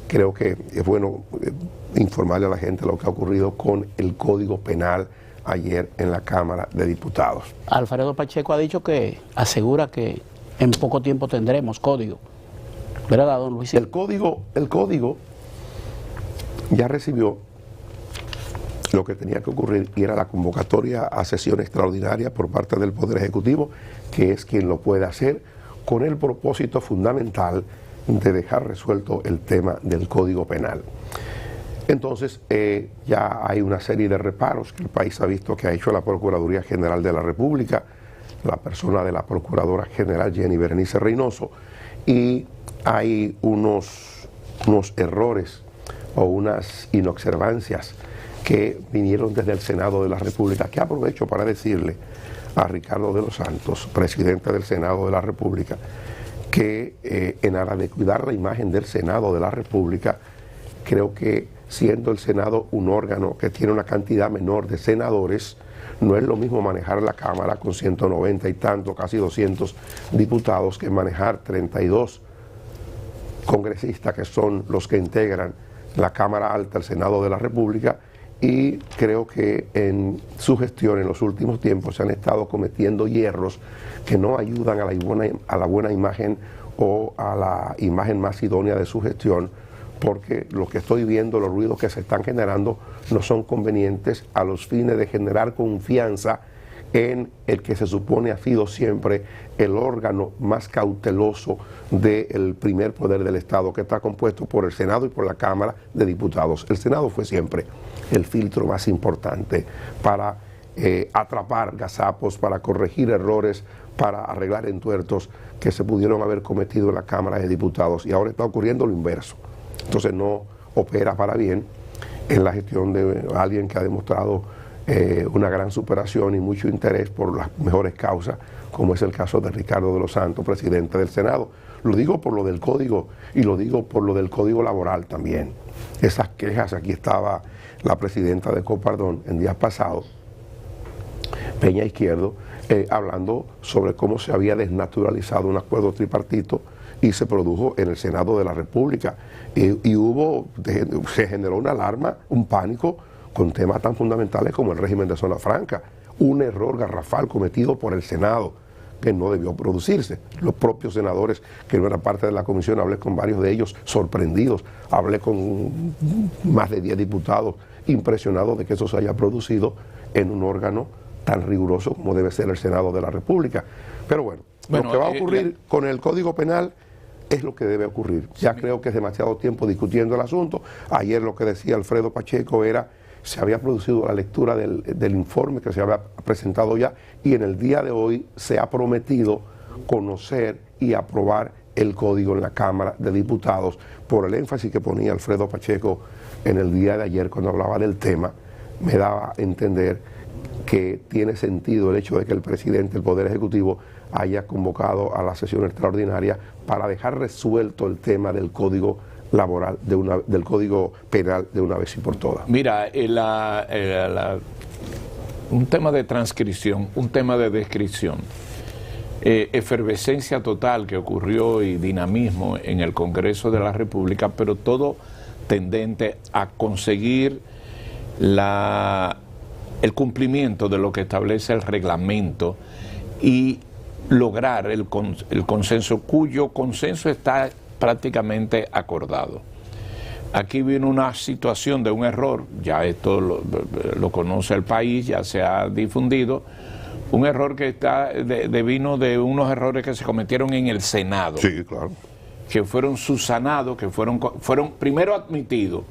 creo que es bueno informarle a la gente lo que ha ocurrido con el Código Penal ayer en la Cámara de Diputados. Alfredo Pacheco ha dicho que asegura que en poco tiempo tendremos código, ¿verdad, don Luis? El código ya recibió lo que tenía que ocurrir, y era la convocatoria a sesión extraordinaria por parte del Poder Ejecutivo, que es quien lo puede hacer, con el propósito fundamental de dejar resuelto el tema del Código Penal. Entonces, ya hay una serie de reparos que el país ha visto que ha hecho la Procuraduría General de la República, la persona de la Procuradora General Jenny Berenice Reynoso, y hay unos errores o unas inobservancias que vinieron desde el Senado de la República, que aprovecho para decirle a Ricardo de los Santos, presidente del Senado de la República, que en aras de cuidar la imagen del Senado de la República, creo que siendo el Senado un órgano que tiene una cantidad menor de senadores, no es lo mismo manejar la Cámara con 190 y tanto, casi 200 diputados, que manejar 32 congresistas que son los que integran la Cámara Alta, el Senado de la República. Y creo que en su gestión en los últimos tiempos se han estado cometiendo hierros que no ayudan a la buena imagen o a la imagen más idónea de su gestión, porque lo que estoy viendo, los ruidos que se están generando no son convenientes a los fines de generar confianza en el que se supone ha sido siempre el órgano más cauteloso del primer poder del Estado, que está compuesto por el Senado y por la Cámara de Diputados. El Senado fue siempre el filtro más importante para atrapar gazapos, para corregir errores, para arreglar entuertos que se pudieron haber cometido en la Cámara de Diputados, y ahora está ocurriendo lo inverso. Entonces no opera para bien en la gestión de alguien que ha demostrado una gran superación y mucho interés por las mejores causas, como es el caso de Ricardo de los Santos, presidente del Senado. Lo digo por lo del código y lo digo por lo del código laboral también. Esas quejas, aquí estaba la presidenta de Copardón en días pasados, Peña Izquierdo, hablando sobre cómo se había desnaturalizado un acuerdo tripartito y se produjo en el Senado de la República. Y se generó una alarma, un pánico, con temas tan fundamentales como el régimen de zona franca. Un error garrafal cometido por el Senado que no debió producirse. Los propios senadores que no eran parte de la comisión, hablé con varios de ellos sorprendidos, hablé con más de 10 diputados impresionados de que eso se haya producido en un órgano tan riguroso como debe ser el Senado de la República. Pero bueno, lo que va a ocurrir con el Código Penal es lo que debe ocurrir. Ya creo que es demasiado tiempo discutiendo el asunto. Ayer lo que decía Alfredo Pacheco era: se había producido la lectura del informe que se había presentado ya, y en el día de hoy se ha prometido conocer y aprobar el código en la Cámara de Diputados. Por el énfasis que ponía Alfredo Pacheco en el día de ayer cuando hablaba del tema, me daba a entender que tiene sentido el hecho de que el presidente del Poder Ejecutivo haya convocado a la sesión extraordinaria para dejar resuelto el tema del código laboral, del Código Penal de una vez y por todas. Mira, un tema de transcripción, un tema de descripción, efervescencia total que ocurrió y dinamismo en el Congreso de la República, pero todo tendente a conseguir el cumplimiento de lo que establece el reglamento y lograr el consenso, cuyo consenso está prácticamente acordado. Aquí vino una situación de un error, ya esto lo conoce el país, ya se ha difundido, un error que vino de unos errores que se cometieron en el Senado. Sí, claro. Que fueron subsanados, que fueron primero admitidos,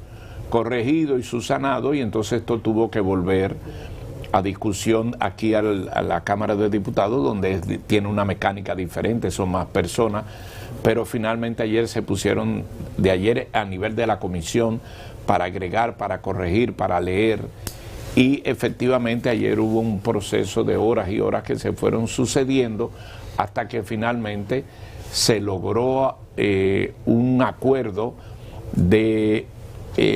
corregidos y subsanados, y entonces esto tuvo que volver a discusión aquí a la Cámara de Diputados, donde tiene una mecánica diferente, son más personas, pero finalmente ayer se pusieron, de ayer a nivel de la comisión, para agregar, para corregir, para leer, y efectivamente ayer hubo un proceso de horas y horas que se fueron sucediendo hasta que finalmente se logró un acuerdo de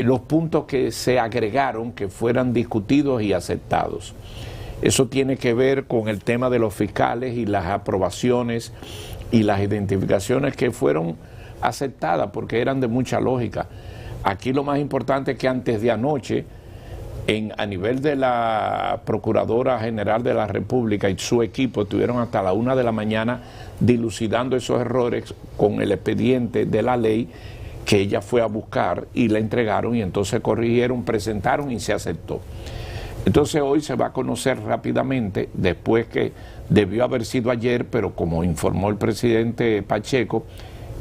los puntos que se agregaron que fueran discutidos y aceptados. Eso tiene que ver con el tema de los fiscales y las aprobaciones y las identificaciones que fueron aceptadas porque eran de mucha lógica. Aquí lo más importante es que antes de anoche, a nivel de la Procuradora General de la República y su equipo, estuvieron hasta la 1 de la mañana dilucidando esos errores con el expediente de la ley que ella fue a buscar y la entregaron, y entonces corrigieron, presentaron y se aceptó. Entonces hoy se va a conocer rápidamente, después que debió haber sido ayer, pero como informó el presidente Pacheco,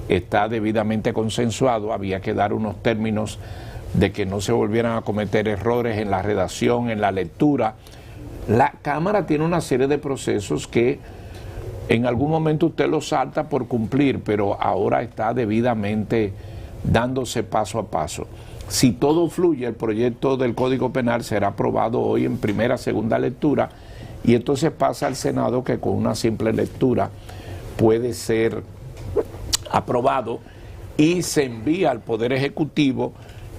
está debidamente consensuado, había que dar unos términos de que no se volvieran a cometer errores en la redacción, en la lectura. La Cámara tiene una serie de procesos que en algún momento usted los salta por cumplir, pero ahora está debidamente dándose paso a paso. Si todo fluye, el proyecto del Código Penal será aprobado hoy en primera, segunda lectura, y entonces pasa al Senado, que con una simple lectura puede ser aprobado y se envía al Poder Ejecutivo,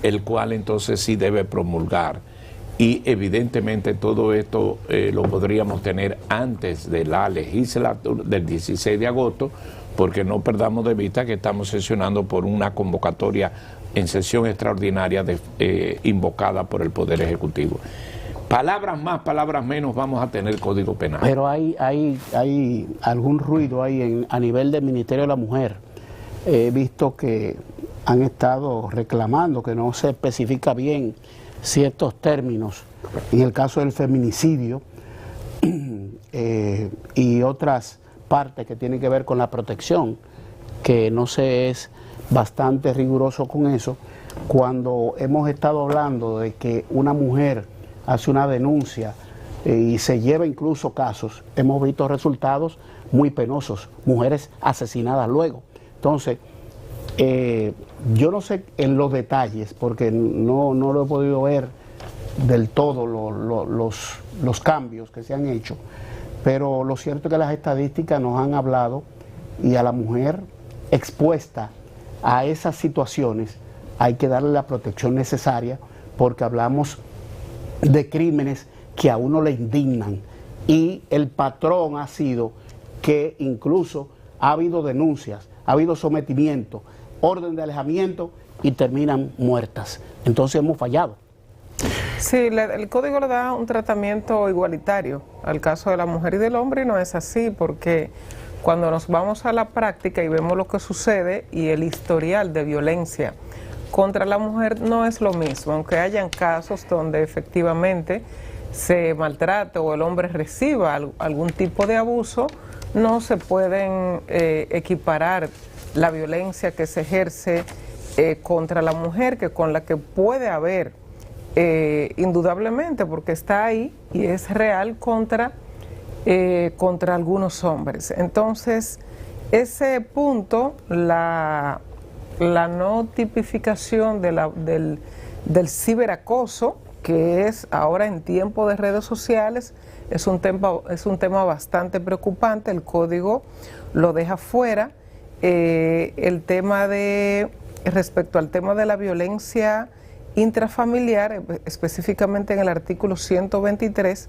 el cual entonces sí debe promulgar. Y evidentemente todo esto lo podríamos tener antes de la legislatura del 16 de agosto, porque no perdamos de vista que estamos sesionando por una convocatoria en sesión extraordinaria invocada por el Poder Ejecutivo. Palabras más, palabras menos, vamos a tener Código Penal. Pero hay algún ruido ahí a nivel del Ministerio de la Mujer. He visto que han estado reclamando que no se especifica bien ciertos términos en el caso del feminicidio y otras partes que tienen que ver con la protección, que no se es bastante riguroso con eso. Cuando hemos estado hablando de que una mujer hace una denuncia y se lleva incluso casos, hemos visto resultados muy penosos, mujeres asesinadas luego. Entonces, yo no sé en los detalles, porque no lo he podido ver del todo los cambios que se han hecho, pero lo cierto es que las estadísticas nos han hablado, y a la mujer expuesta a esas situaciones hay que darle la protección necesaria, porque hablamos de crímenes que a uno le indignan, y el patrón ha sido que incluso ha habido denuncias, ha habido sometimiento, orden de alejamiento y terminan muertas. Entonces hemos fallado. Sí, el código le da un tratamiento igualitario al caso de la mujer y del hombre, y no es así, porque cuando nos vamos a la práctica y vemos lo que sucede y el historial de violencia contra la mujer no es lo mismo, aunque hayan casos donde efectivamente se maltrate o el hombre reciba algún tipo de abuso, no se pueden equiparar la violencia que se ejerce contra la mujer que con la que puede haber indudablemente, porque está ahí y es real contra algunos hombres. Entonces, ese punto, la no tipificación del ciberacoso, que es ahora en tiempo de redes sociales, es un tema bastante preocupante. El código lo deja fuera. Respecto al tema de la violencia intrafamiliar, específicamente en el artículo 123,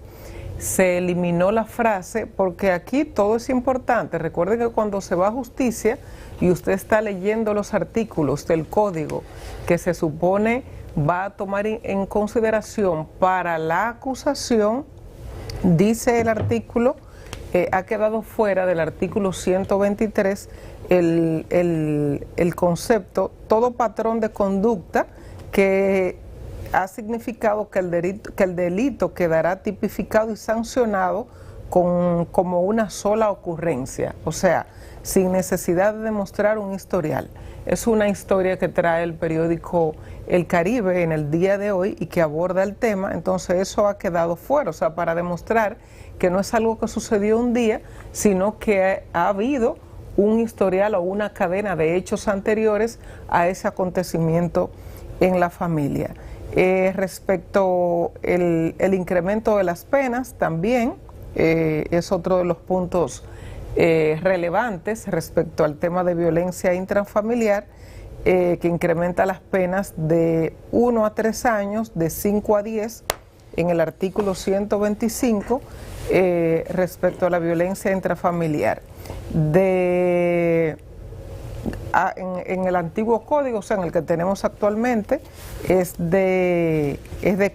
se eliminó la frase, porque aquí todo es importante. Recuerden que cuando se va a justicia y usted está leyendo los artículos del código que se supone va a tomar en consideración para la acusación, dice el artículo, ha quedado fuera del artículo 123 el concepto, todo patrón de conducta que ha significado que el delito quedará tipificado y sancionado como una sola ocurrencia, o sea, sin necesidad de demostrar un historial. Es una historia que trae el periódico El Caribe en el día de hoy y que aborda el tema, entonces eso ha quedado fuera, o sea, para demostrar que no es algo que sucedió un día, sino que ha habido un historial o una cadena de hechos anteriores a ese acontecimiento en la familia. Respecto el incremento de las penas, también es otro de los puntos relevantes respecto al tema de violencia intrafamiliar, que incrementa las penas de 1 a 3 años, de 5 a 10 en el artículo 125 respecto a la violencia intrafamiliar. en el antiguo código, o sea, en el que tenemos actualmente, es de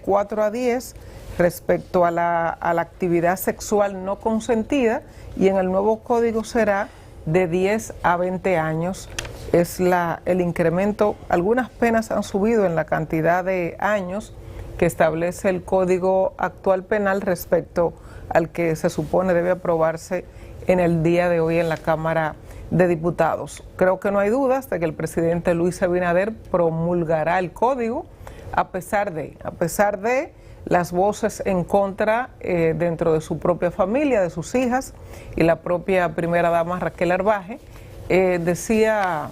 4 a 10 respecto a la actividad sexual no consentida, y en el nuevo código será de 10 a 20 años. Es el incremento. Algunas penas han subido en la cantidad de años que establece el Código actual penal respecto al que se supone debe aprobarse en el día de hoy en la Cámara de Diputados. Creo que no hay dudas de que el presidente Luis Abinader promulgará el código a pesar de las voces en contra dentro de su propia familia, de sus hijas, y la propia primera dama Raquel Arbaje decía,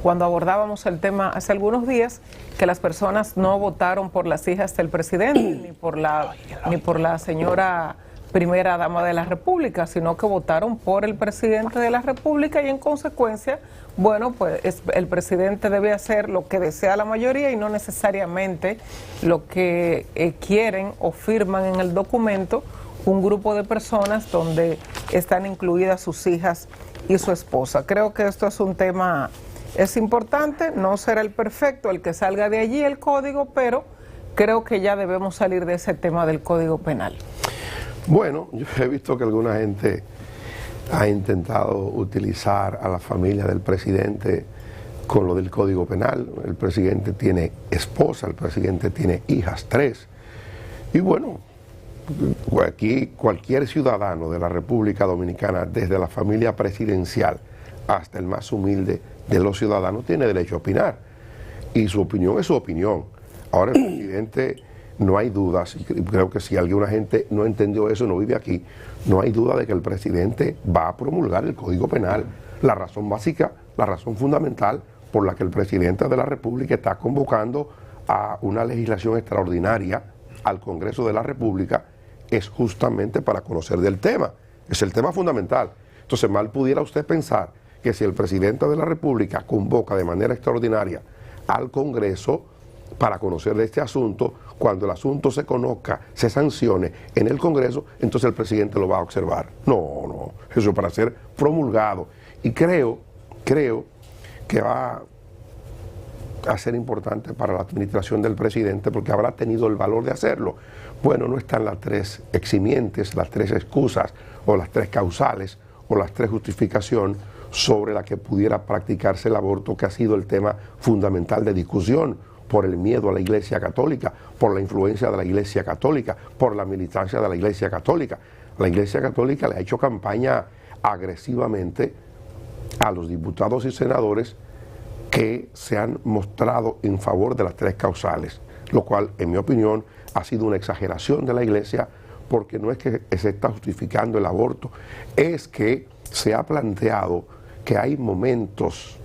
cuando abordábamos el tema hace algunos días, que las personas no votaron por las hijas del presidente ni por la señora primera dama de la República, sino que votaron por el presidente de la República, y en consecuencia, bueno, pues el presidente debe hacer lo que desea la mayoría y no necesariamente lo que quieren o firman en el documento un grupo de personas donde están incluidas sus hijas y su esposa. Creo que esto es un tema, es importante, no será el perfecto el que salga de allí el código, pero creo que ya debemos salir de ese tema del Código Penal. Bueno, yo he visto que alguna gente ha intentado utilizar a la familia del presidente con lo del Código Penal. El presidente tiene esposa, el presidente tiene hijas, 3. Y bueno, aquí cualquier ciudadano de la República Dominicana, desde la familia presidencial hasta el más humilde de los ciudadanos, tiene derecho a opinar. Y su opinión es su opinión. Ahora el presidente, no hay dudas, y creo que si alguna gente no entendió eso, no vive aquí, no hay duda de que el presidente va a promulgar el Código Penal. La razón básica, la razón fundamental por la que el presidente de la República está convocando a una legislación extraordinaria al Congreso de la República es justamente para conocer del tema. Es el tema fundamental. Entonces, mal pudiera usted pensar que si el presidente de la República convoca de manera extraordinaria al Congreso para conocer de este asunto, cuando el asunto se conozca, se sancione en el Congreso, entonces el presidente lo va a observar. No, eso es para ser promulgado. Y creo que va a ser importante para la administración del presidente, porque habrá tenido el valor de hacerlo. Bueno, no están las 3 eximientes, las 3 excusas, o las 3 causales, o las 3 justificaciones sobre la que pudiera practicarse el aborto, que ha sido el tema fundamental de discusión, por el miedo a la Iglesia Católica, por la influencia de la Iglesia Católica, por la militancia de la Iglesia Católica. La Iglesia Católica le ha hecho campaña agresivamente a los diputados y senadores que se han mostrado en favor de las 3 causales, lo cual, en mi opinión, ha sido una exageración de la Iglesia, porque no es que se está justificando el aborto, es que se ha planteado que hay momentos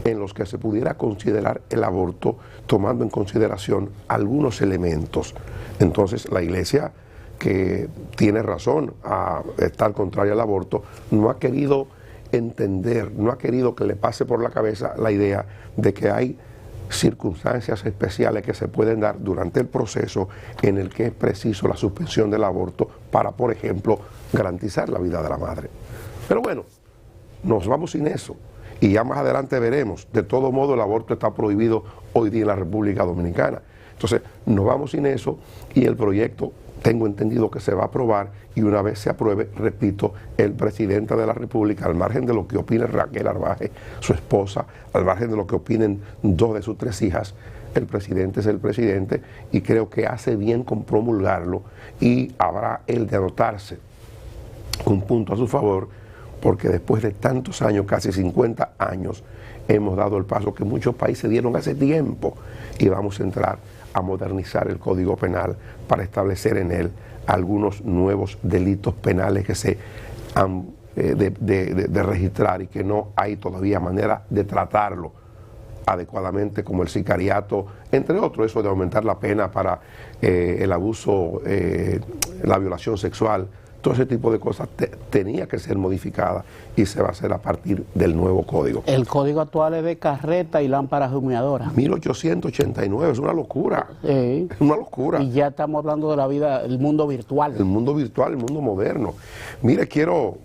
en los que se pudiera considerar el aborto tomando en consideración algunos elementos. Entonces la Iglesia, que tiene razón a estar contraria al aborto, no ha querido entender, no ha querido que le pase por la cabeza la idea de que hay circunstancias especiales que se pueden dar durante el proceso en el que es preciso la suspensión del aborto para, por ejemplo, garantizar la vida de la madre. Pero bueno, nos vamos sin eso. Y ya más adelante veremos. De todo modo, el aborto está prohibido hoy día en la República Dominicana. Entonces, nos vamos sin eso, y el proyecto, tengo entendido que se va a aprobar, y una vez se apruebe, repito, el presidente de la República, al margen de lo que opine Raquel Arbaje, su esposa, al margen de lo que opinen 2 de sus 3 hijas, el presidente es el presidente, y creo que hace bien con promulgarlo, y habrá él de anotarse un punto a su favor, porque después de tantos años, casi 50 años, hemos dado el paso que muchos países dieron hace tiempo, y vamos a entrar a modernizar el Código Penal para establecer en él algunos nuevos delitos penales que se han de registrar y que no hay todavía manera de tratarlo adecuadamente, como el sicariato, entre otros, eso de aumentar la pena para el abuso, la violación sexual. Todo ese tipo de cosas tenía que ser modificada, y se va a hacer a partir del nuevo código. El código actual es de carreta y lámparas humeadoras. 1889, es una locura. Sí. Es una locura. Y ya estamos hablando de la vida, el mundo virtual. El mundo virtual, el mundo moderno. Mire, quiero